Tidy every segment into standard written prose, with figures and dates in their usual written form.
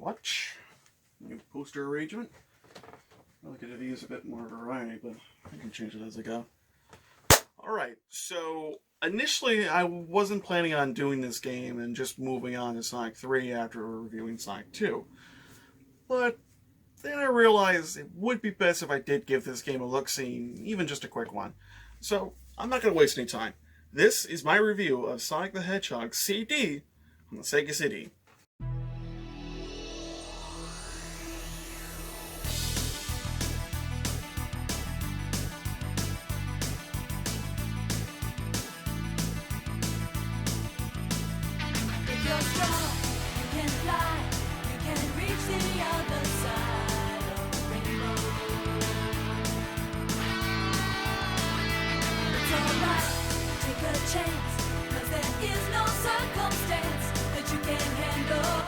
watch. New poster arrangement. I like to use a bit more variety, but I can change it as I go. Alright, so initially I wasn't planning on doing this game and just moving on to Sonic 3 after reviewing Sonic 2. But then I realized it would be best if I did give this game a look-see, even just a quick one. So I'm not going to waste any time. This is my review of Sonic the Hedgehog CD on the Sega CD.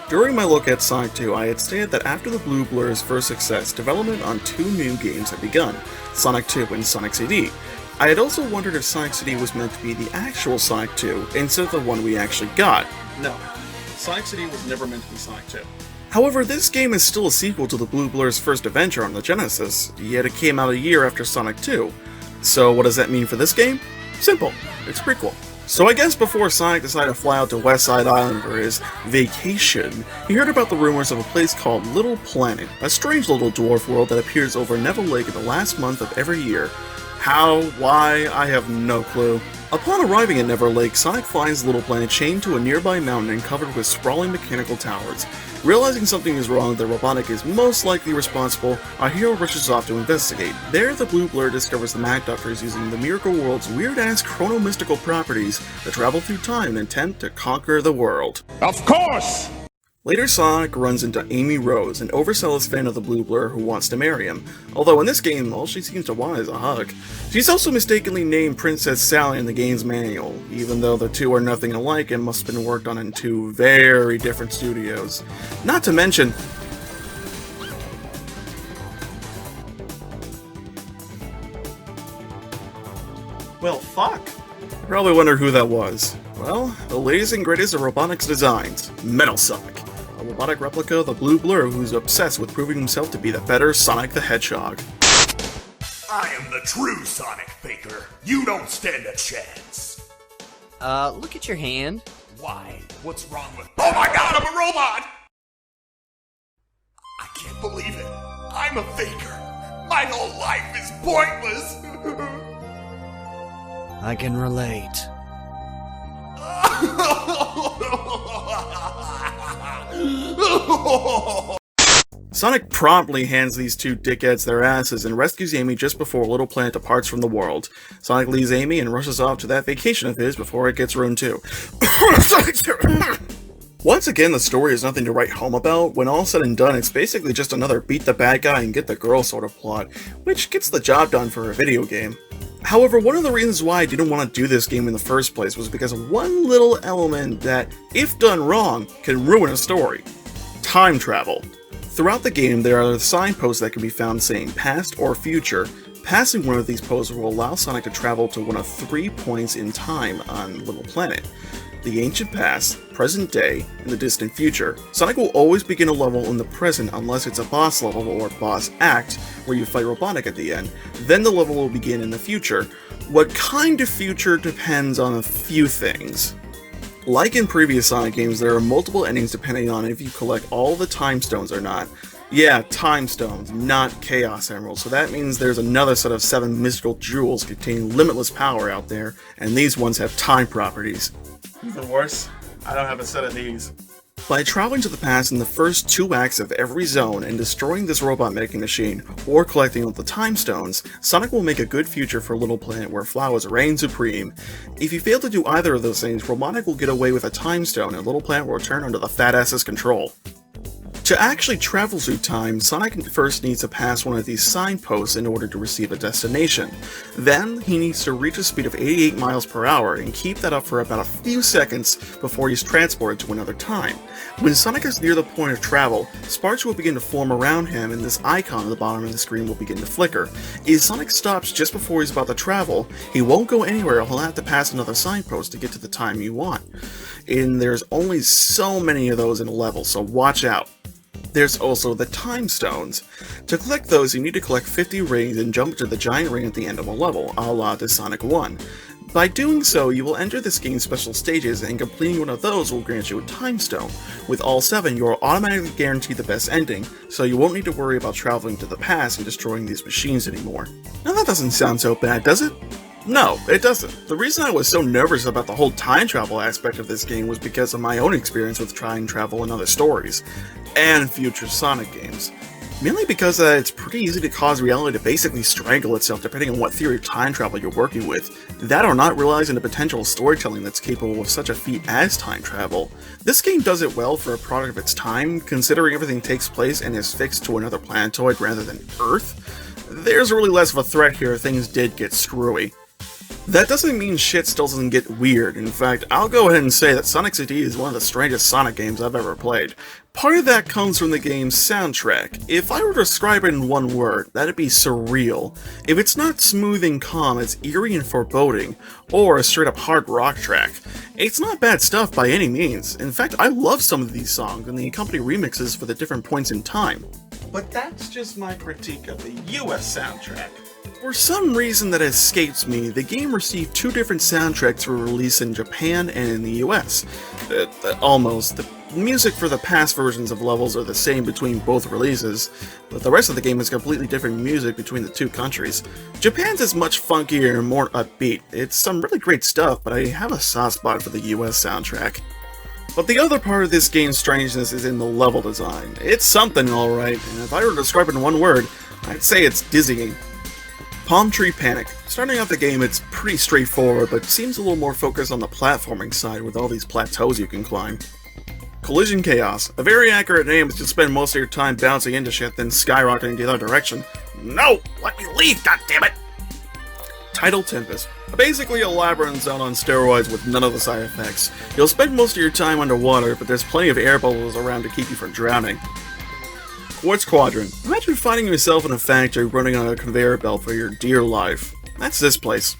During my look at Sonic 2, I had stated that after the Blue Blur's first success, development on two new games had begun, Sonic 2 and Sonic CD. I had also wondered if Sonic CD was meant to be the actual Sonic 2 instead of the one we actually got. No, Sonic CD was never meant to be Sonic 2. However, this game is still a sequel to the Blue Blur's first adventure on the Genesis, yet it came out a year after Sonic 2. So what does that mean for this game? Simple, it's a prequel. So I guess before Sonic decided to fly out to West Side Island for his vacation, he heard about the rumors of a place called Little Planet, a strange little dwarf world that appears over Neville Lake in the last month of every year. How? Why? I have no clue. Upon arriving at Never Lake, Sonic finds Little Planet chained to a nearby mountain and covered with sprawling mechanical towers. Realizing something is wrong, that Robotnik is most likely responsible, our hero rushes off to investigate. There, the Blue Blur discovers the Mad Doctor is using the Miracle World's weird-ass chrono-mystical properties to travel through time in an attempt to conquer the world. Of course! Later, Sonic runs into Amy Rose, an overzealous fan of the Blue Blur who wants to marry him, although in this game all she seems to want is a hug. She's also mistakenly named Princess Sally in the game's manual, even though the two are nothing alike and must have been worked on in two very different studios. Not to mention, well, fuck. You probably wonder who that was. Well, the latest and greatest of Robotnik's designs, Metal Sonic. A robotic replica of the Blue Blur who's obsessed with proving himself to be the better Sonic the Hedgehog. I am the true Sonic Faker. You don't stand a chance. Look at your hand. Why? What's wrong with... Oh my god, I'm a robot! I can't believe it. I'm a faker. My whole life is pointless. I can relate. Sonic promptly hands these two dickheads their asses and rescues Amy just before Little Planet departs from the world. Sonic leaves Amy and rushes off to that vacation of his before it gets ruined too. Once again, the story is nothing to write home about. When all said and done, it's basically just another beat the bad guy and get the girl sort of plot, which gets the job done for a video game. However, one of the reasons why I didn't want to do this game in the first place was because of one little element that, if done wrong, can ruin a story. Time travel. Throughout the game, there are signposts that can be found saying past or future. Passing one of these posts will allow Sonic to travel to one of 3 points in time on Little Planet. The ancient past, present day, and the distant future. Sonic will always begin a level in the present unless it's a boss level or boss act, where you fight Robotnik at the end. Then the level will begin in the future. What kind of future depends on a few things. Like in previous Sonic games, there are multiple endings depending on if you collect all the time stones or not. Yeah, time stones, not Chaos Emeralds, so that means there's another set of 7 mystical jewels containing limitless power out there, and these ones have time properties. Even worse, I don't have a set of these. By traveling to the past in the first 2 acts of every zone and destroying this robot making machine, or collecting all the time stones, Sonic will make a good future for Little Planet where flowers reign supreme. If you fail to do either of those things, Robotnik will get away with a time stone and Little Planet will return under the fat ass's control. To actually travel through time, Sonic first needs to pass one of these signposts in order to receive a destination. Then, he needs to reach a speed of 88 miles per hour and keep that up for about a few seconds before he's transported to another time. When Sonic is near the point of travel, sparks will begin to form around him and this icon at the bottom of the screen will begin to flicker. If Sonic stops just before he's about to travel, he won't go anywhere, he'll have to pass another signpost to get to the time you want. And there's only so many of those in a level, so watch out. There's also the Time Stones. To collect those, you need to collect 50 rings and jump to the giant ring at the end of a level, a la the Sonic 1. By doing so, you will enter this game's special stages, and completing one of those will grant you a Time Stone. With all 7, you are automatically guaranteed the best ending, so you won't need to worry about traveling to the past and destroying these machines anymore. Now that doesn't sound so bad, does it? No, it doesn't. The reason I was so nervous about the whole time travel aspect of this game was because of my own experience with time travel in other stories, and future Sonic games. Mainly because it's pretty easy to cause reality to basically strangle itself depending on what theory of time travel you're working with, that or not realizing the potential storytelling that's capable of such a feat as time travel. This game does it well for a product of its time, considering everything takes place and is fixed to another planetoid rather than Earth. There's really less of a threat here if things did get screwy. That doesn't mean shit still doesn't get weird. In fact, I'll go ahead and say that Sonic CD is one of the strangest Sonic games I've ever played. Part of that comes from the game's soundtrack. If I were to describe it in one word, that'd be surreal. If it's not smooth and calm, it's eerie and foreboding, or a straight up hard rock track. It's not bad stuff by any means. In fact, I love some of these songs and the accompanying remixes for the different points in time. But that's just my critique of the US soundtrack. For some reason that escapes me, the game received 2 different soundtracks for release in Japan and in the US. Almost. The music for the past versions of levels are the same between both releases, but the rest of the game is completely different music between the 2 countries. Japan's is much funkier and more upbeat. It's some really great stuff, but I have a soft spot for the US soundtrack. But the other part of this game's strangeness is in the level design. It's something alright, and if I were to describe it in one word, I'd say it's dizzying. Palm Tree Panic. Starting out the game, it's pretty straightforward, but seems a little more focused on the platforming side with all these plateaus you can climb. Collision Chaos. A very accurate name is to spend most of your time bouncing into shit, then skyrocketing the other direction. No! Let me leave, goddammit! Tidal Tempest. Basically a labyrinth zone on steroids with none of the side effects. You'll spend most of your time underwater, but there's plenty of air bubbles around to keep you from drowning. Quartz Quadrant. Imagine finding yourself in a factory running on a conveyor belt for your dear life. That's this place.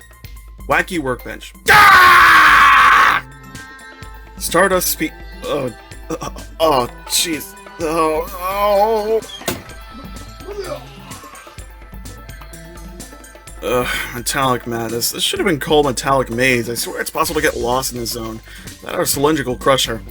Wacky Workbench. Ah! Stardust Speed. Oh, jeez. Oh. Metallic Madness. This should have been called Metallic Maze. I swear it's possible to get lost in this zone. That or Cylindrical Crusher.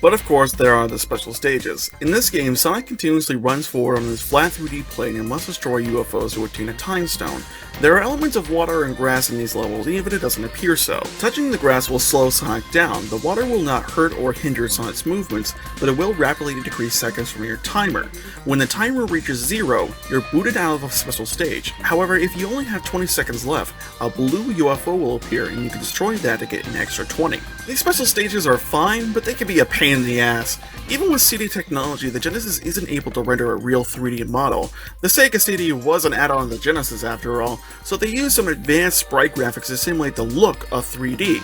But of course, there are the special stages. In this game, Sonic continuously runs forward on this flat 3D plane and must destroy UFOs to obtain a Time Stone. There are elements of water and grass in these levels, even if it doesn't appear so. Touching the grass will slow Sonic down. The water will not hurt or hinder Sonic's movements, but it will rapidly decrease seconds from your timer. When the timer reaches 0, you're booted out of a special stage. However, if you only have 20 seconds left, a blue UFO will appear and you can destroy that to get an extra 20. These special stages are fine, but they can be a pain in the ass. Even with CD technology, the Genesis isn't able to render a real 3D model. The Sega CD was an add-on of the Genesis after all, so they used some advanced sprite graphics to simulate the look of 3D.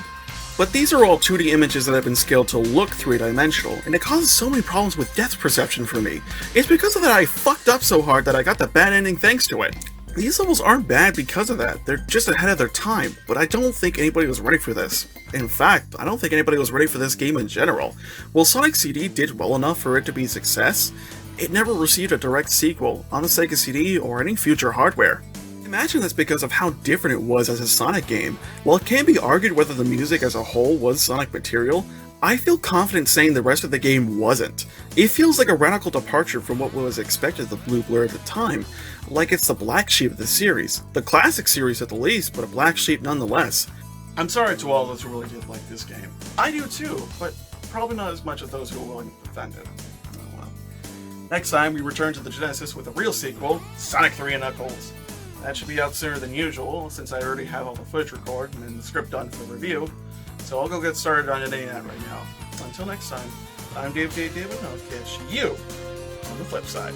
But these are all 2D images that have been scaled to look 3-dimensional, and it causes so many problems with depth perception for me. It's because of that I fucked up so hard that I got the bad ending thanks to it. These levels aren't bad because of that, they're just ahead of their time, but I don't think anybody was ready for this. In fact, I don't think anybody was ready for this game in general. While Sonic CD did well enough for it to be a success, it never received a direct sequel on the Sega CD or any future hardware. Imagine that's because of how different it was as a Sonic game. While it can be argued whether the music as a whole was Sonic material, I feel confident saying the rest of the game wasn't. It feels like a radical departure from what was expected of the Blue Blur at the time, like it's the black sheep of the series. The classic series at the least, but a black sheep nonetheless. I'm sorry to all those who really did like this game. I do too, but probably not as much as those who are willing to defend it. Oh well. Next time we return to the Genesis with a real sequel, Sonic 3 and Knuckles. That should be out sooner than usual, since I already have all the footage recorded and the script done for review, so I'll go get started on editing that right now. Until next time, I'm David, and I'll catch you on the flip side.